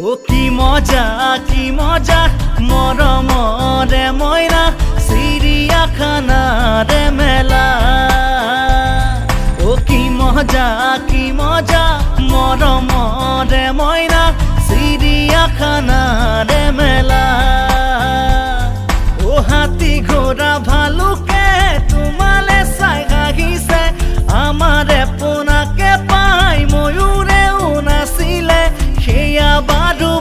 ও কি মজা মরমরে ময়না চিড়িয়াখানারে মেলা। ও কি মজা মরমরে ময়না চিড়িয়াখানারে মেলা। ও হাতি ঘোড়া ভালুকে তোমালে চাই হাঁহিছে, আমারে পোনাকে পাই ময়ূরেও নাচিলে, সেয়া বাদু